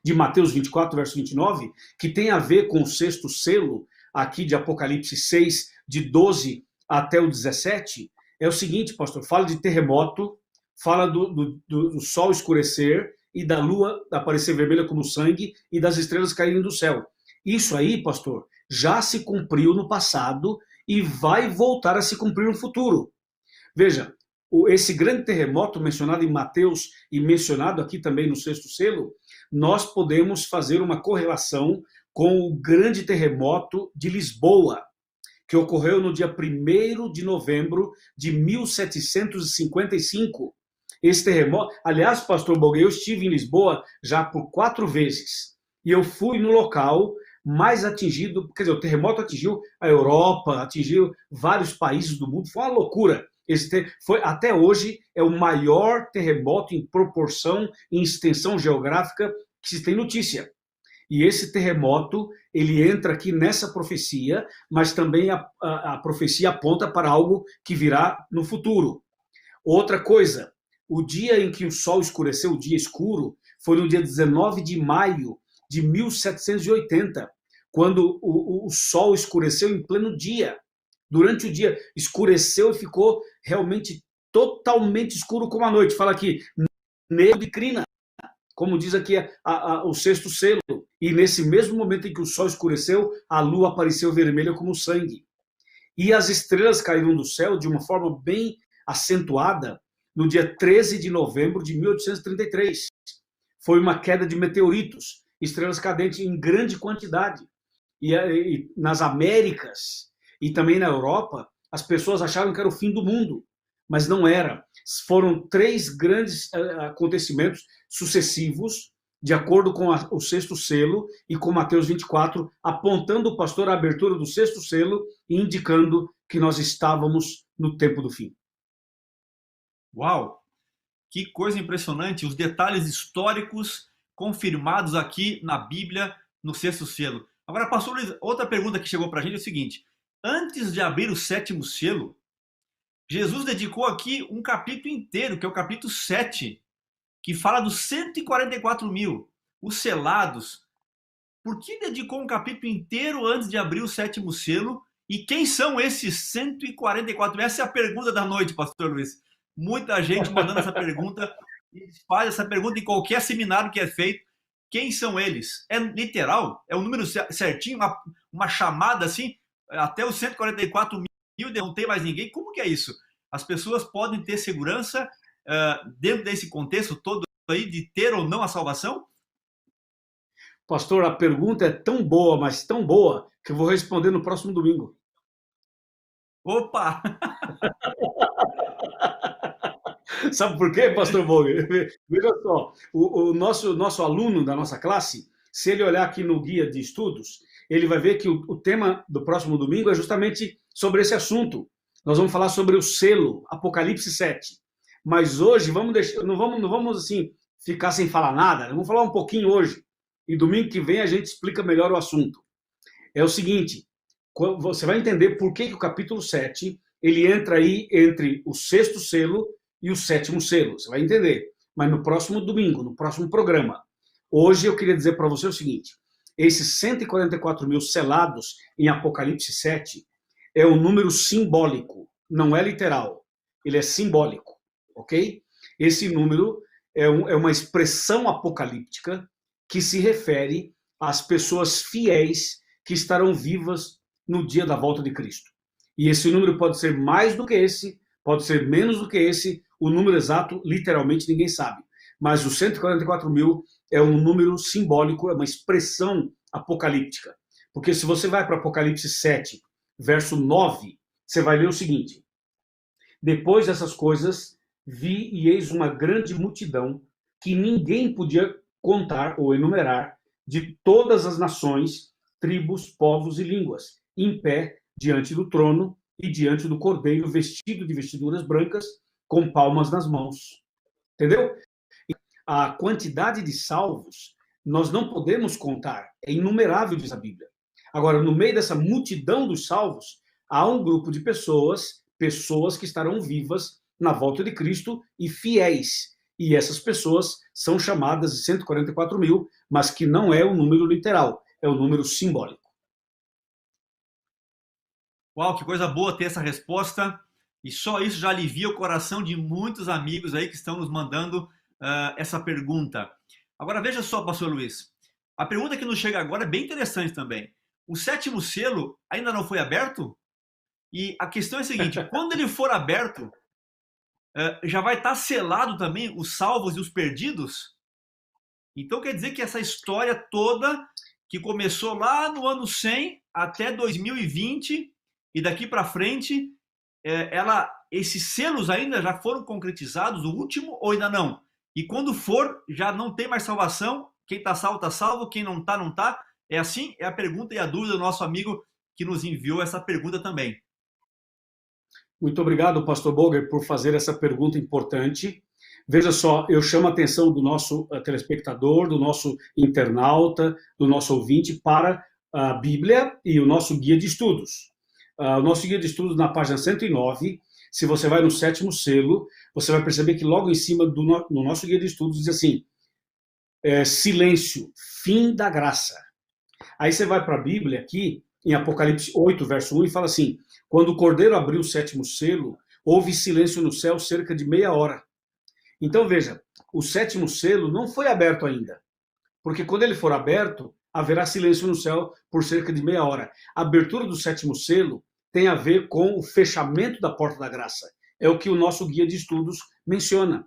de Mateus 24, verso 29, que tem a ver com o sexto selo, aqui de Apocalipse 6, de 12 até o 17, é o seguinte, pastor, fala de terremoto, fala do sol escurecer e da lua aparecer vermelha como sangue e das estrelas caírem do céu. Isso aí, pastor, já se cumpriu no passado e vai voltar a se cumprir no futuro. Veja, esse grande terremoto mencionado em Mateus e mencionado aqui também no sexto selo, nós podemos fazer uma correlação com o grande terremoto de Lisboa, que ocorreu no dia 1º de novembro de 1755. Esse terremoto, aliás, pastor Boger, eu estive em Lisboa já por 4 vezes, e eu fui no local mais atingido, quer dizer, o terremoto atingiu a Europa, atingiu vários países do mundo, foi uma loucura. Até hoje, é o maior terremoto em proporção, em extensão geográfica que se tem notícia. E esse terremoto, ele entra aqui nessa profecia, mas também a profecia aponta para algo que virá no futuro. Outra coisa, o dia em que o sol escureceu, o dia escuro, foi no dia 19 de maio de 1780, quando o sol escureceu em pleno dia. Durante o dia, escureceu e ficou realmente totalmente escuro como a noite. Fala aqui, negro de crina, como diz aqui o sexto selo. E nesse mesmo momento em que o sol escureceu, a lua apareceu vermelha como sangue. E as estrelas caíram do céu de uma forma bem acentuada no dia 13 de novembro de 1833. Foi uma queda de meteoritos, estrelas cadentes em grande quantidade. E nas Américas e também na Europa, as pessoas acharam que era o fim do mundo, mas não era. Foram 3 grandes acontecimentos sucessivos, de acordo com o sexto selo e com Mateus 24, apontando o pastor à abertura do sexto selo e indicando que nós estávamos no tempo do fim. Uau! Que coisa impressionante! Os detalhes históricos confirmados aqui na Bíblia, no sexto selo. Agora, pastor Luiz, outra pergunta que chegou para a gente é o seguinte: antes de abrir o 7º selo, Jesus dedicou aqui um capítulo inteiro, que é o capítulo 7, que fala dos 144.000, os selados. Por que dedicou um capítulo inteiro antes de abrir o 7º selo? E quem são esses 144.000? Essa é a pergunta da noite, pastor Luiz. Muita gente mandando essa pergunta, e faz essa pergunta em qualquer seminário que é feito. Quem são eles? É literal? É um número certinho? Uma chamada assim? Até os 144.000 não tem mais ninguém? Como que é isso? As pessoas podem ter segurança dentro desse contexto todo aí de ter ou não a salvação? Pastor, a pergunta é tão boa, mas tão boa, que eu vou responder no próximo domingo. Opa! Sabe por quê, pastor Boger? Veja só, o nosso aluno da nossa classe, se ele olhar aqui no guia de estudos, ele vai ver que o tema do próximo domingo é justamente sobre esse assunto. Nós vamos falar sobre o selo, Apocalipse 7. Mas hoje não vamos assim ficar sem falar nada, vamos falar um pouquinho hoje. E domingo que vem a gente explica melhor o assunto. É o seguinte, você vai entender por que o capítulo 7, ele entra aí entre o 6º selo e o 7º selo. Você vai entender. Mas no próximo domingo, no próximo programa. Hoje eu queria dizer para você o seguinte, esses 144.000 selados em Apocalipse 7 é um número simbólico, não é literal. Ele é simbólico, ok? Esse número é uma expressão apocalíptica que se refere às pessoas fiéis que estarão vivas no dia da volta de Cristo. E esse número pode ser mais do que esse, pode ser menos do que esse, o número exato, literalmente, ninguém sabe. Mas os 144.000 é um número simbólico, é uma expressão apocalíptica. Porque se você vai para Apocalipse 7, verso 9, você vai ler o seguinte: depois dessas coisas, vi e eis uma grande multidão que ninguém podia contar ou enumerar, de todas as nações, tribos, povos e línguas, em pé diante do trono e diante do Cordeiro, vestido de vestiduras brancas, com palmas nas mãos. Entendeu? A quantidade de salvos nós não podemos contar, é inumerável, diz a Bíblia. Agora, no meio dessa multidão dos salvos, há um grupo de pessoas que estarão vivas na volta de Cristo e fiéis. E essas pessoas são chamadas de 144.000, mas que não é o número literal, é o número simbólico. Uau, que coisa boa ter essa resposta. E só isso já alivia o coração de muitos amigos aí que estão nos mandando essa pergunta. Agora veja só, pastor Luiz, a pergunta que nos chega agora é bem interessante também. O 7º selo ainda não foi aberto? E a questão é a seguinte, quando ele for aberto, já vai estar selado também os salvos e os perdidos? Então quer dizer que essa história toda, que começou lá no ano 100 até 2020, e daqui para frente, esses selos ainda já foram concretizados, o último ou ainda não? E quando for, já não tem mais salvação, quem está salvo, quem não está, não está. É assim? É a pergunta e a dúvida do nosso amigo que nos enviou essa pergunta também. Muito obrigado, pastor Boger, por fazer essa pergunta importante. Veja só, eu chamo a atenção do nosso telespectador, do nosso internauta, do nosso ouvinte para a Bíblia e o nosso guia de estudos. O nosso guia de estudos, na página 109, se você vai no 7º selo, você vai perceber que logo em cima no nosso guia de estudos diz assim, silêncio, fim da graça. Aí você vai para a Bíblia aqui, em Apocalipse 8, verso 1, e fala assim, quando o Cordeiro abriu o 7º selo, houve silêncio no céu cerca de meia hora. Então veja, o 7º selo não foi aberto ainda, porque quando ele for aberto, haverá silêncio no céu por cerca de meia hora. A abertura do 7º selo tem a ver com o fechamento da porta da graça. É o que o nosso guia de estudos menciona.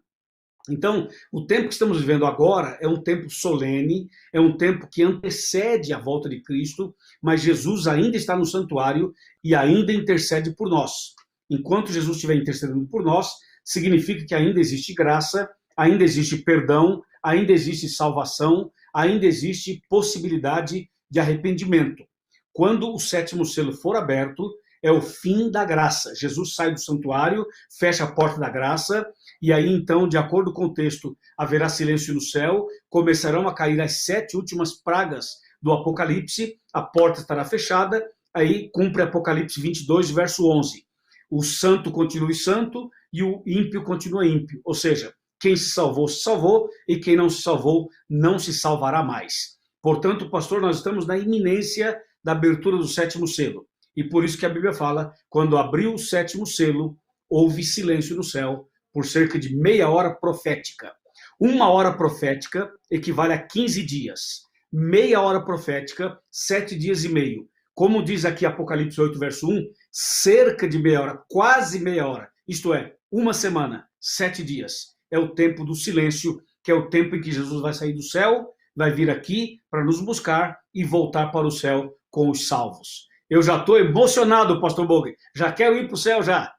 Então, o tempo que estamos vivendo agora é um tempo solene, é um tempo que antecede a volta de Cristo, mas Jesus ainda está no santuário e ainda intercede por nós. Enquanto Jesus estiver intercedendo por nós, significa que ainda existe graça, ainda existe perdão, ainda existe salvação, ainda existe possibilidade de arrependimento. Quando o 7º selo for aberto, é o fim da graça. Jesus sai do santuário, fecha a porta da graça, e aí então, de acordo com o texto, haverá silêncio no céu, começarão a cair as 7 últimas pragas do Apocalipse, a porta estará fechada, aí cumpre Apocalipse 22, verso 11. O santo continue santo e o ímpio continua ímpio. Ou seja, quem se salvou, e quem não se salvou, não se salvará mais. Portanto, pastor, nós estamos na iminência da abertura do 7º selo. E por isso que a Bíblia fala, quando abriu o 7º selo, houve silêncio no céu por cerca de meia hora profética. Uma hora profética equivale a 15 dias. Meia hora profética, 7 dias e meio. Como diz aqui Apocalipse 8, verso 1, cerca de meia hora, quase meia hora. Isto é, uma semana, 7 dias. É o tempo do silêncio, que é o tempo em que Jesus vai sair do céu, vai vir aqui para nos buscar e voltar para o céu com os salvos. Eu já estou emocionado, pastor Bogue. Já quero ir para o céu já.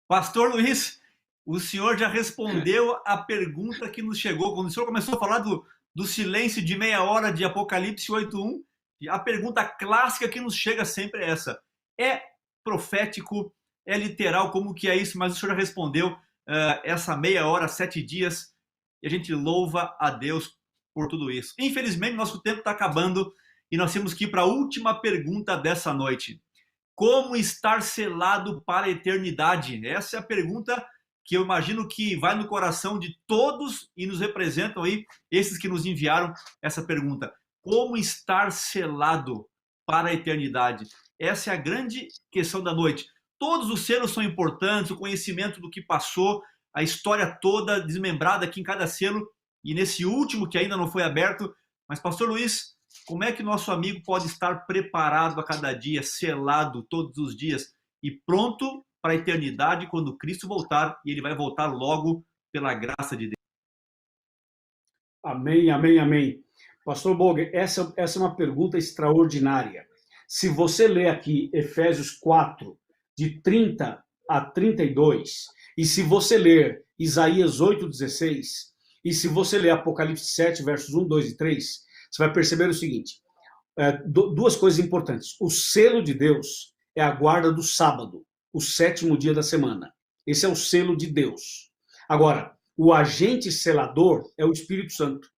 Pastor Luiz, o senhor já respondeu a pergunta que nos chegou. Quando o senhor começou a falar do silêncio de meia hora de Apocalipse 8.1, a pergunta clássica que nos chega sempre é essa. É profético? É literal? Como que é isso? Mas o senhor já respondeu essa meia hora, 7 dias, e a gente louva a Deus por tudo isso. Infelizmente, nosso tempo está acabando e nós temos que ir para a última pergunta dessa noite. Como estar selado para a eternidade? Essa é a pergunta que eu imagino que vai no coração de todos e nos representam aí, esses que nos enviaram essa pergunta. Como estar selado para a eternidade? Essa é a grande questão da noite. Todos os selos são importantes, o conhecimento do que passou, a história toda desmembrada aqui em cada selo, e nesse último que ainda não foi aberto. Mas, pastor Luiz, como é que nosso amigo pode estar preparado a cada dia, selado todos os dias e pronto para a eternidade quando Cristo voltar, e ele vai voltar logo pela graça de Deus? Amém, amém, amém. Pastor Bogue, essa é uma pergunta extraordinária. Se você ler aqui Efésios 4, de 30 a 32, e se você ler Isaías 8,16, e se você ler Apocalipse 7, versos 1, 2 e 3, você vai perceber o seguinte, duas coisas importantes. O selo de Deus é a guarda do sábado, o 7º dia da semana. Esse é o selo de Deus. Agora, o agente selador é o Espírito Santo.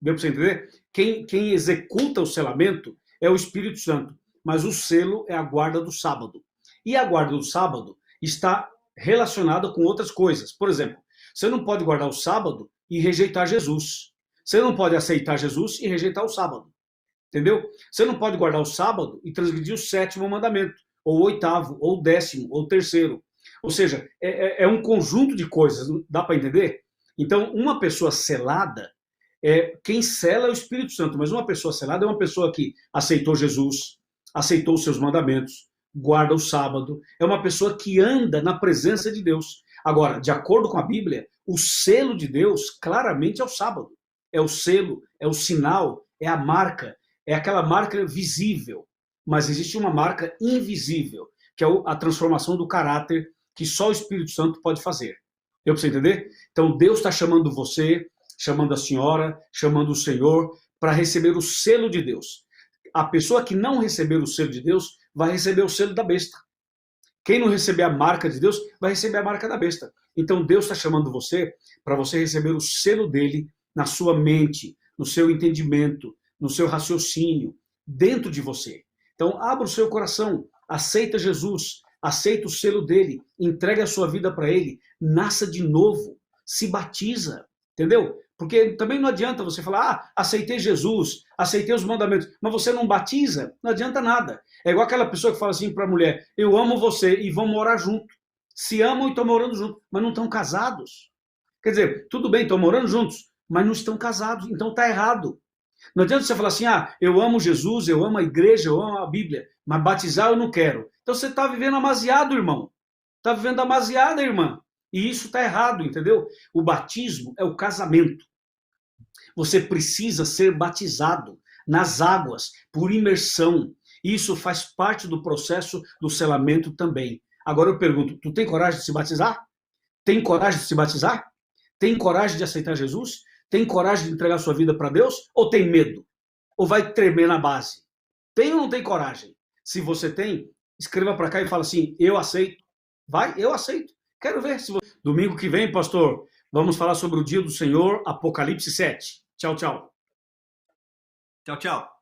Deu para você entender? Quem executa o selamento é o Espírito Santo, mas o selo é a guarda do sábado. E a guarda do sábado está relacionada com outras coisas. Por exemplo, você não pode guardar o sábado e rejeitar Jesus. Você não pode aceitar Jesus e rejeitar o sábado. Entendeu? Você não pode guardar o sábado e transgredir o 7º mandamento, ou o 8º, ou o 10º, ou o 3º. Ou seja, é um conjunto de coisas, dá para entender? Então, uma pessoa selada, quem sela é o Espírito Santo, mas uma pessoa selada é uma pessoa que aceitou Jesus, aceitou os seus mandamentos, guarda o sábado, é uma pessoa que anda na presença de Deus. Agora, de acordo com a Bíblia, o selo de Deus claramente é o sábado. É o selo, é o sinal, é a marca, é aquela marca visível. Mas existe uma marca invisível, que é a transformação do caráter que só o Espírito Santo pode fazer. Deu para você entender? Então Deus está chamando você, chamando a senhora, chamando o Senhor para receber o selo de Deus. A pessoa que não receber o selo de Deus vai receber o selo da besta. Quem não receber a marca de Deus vai receber a marca da besta. Então Deus está chamando você para você receber o selo dele na sua mente, no seu entendimento, no seu raciocínio, dentro de você. Então abra o seu coração, aceita Jesus, aceita o selo dele, entrega a sua vida para ele, nasça de novo, se batiza, entendeu? Porque também não adianta você falar, aceitei Jesus, aceitei os mandamentos, mas você não batiza, não adianta nada. É igual aquela pessoa que fala assim para a mulher, eu amo você, e vão morar junto. Se amam e estão morando juntos, mas não estão casados. Quer dizer, tudo bem, estão morando juntos, mas não estão casados, então está errado. Não adianta você falar assim, eu amo Jesus, eu amo a igreja, eu amo a Bíblia, mas batizar eu não quero. Então você está vivendo amasiado, irmão. Está vivendo amasiada, irmã. E isso está errado, entendeu? O batismo é o casamento. Você precisa ser batizado nas águas, por imersão. Isso faz parte do processo do selamento também. Agora eu pergunto, tu tem coragem de se batizar? Tem coragem de se batizar? Tem coragem de aceitar Jesus? Tem coragem de entregar sua vida para Deus? Ou tem medo? Ou vai tremer na base? Tem ou não tem coragem? Se você tem, escreva para cá e fala assim, eu aceito. Vai, eu aceito. Quero ver se você... Domingo que vem, pastor, vamos falar sobre o dia do Senhor, Apocalipse 7. Tchau, tchau. Tchau, tchau.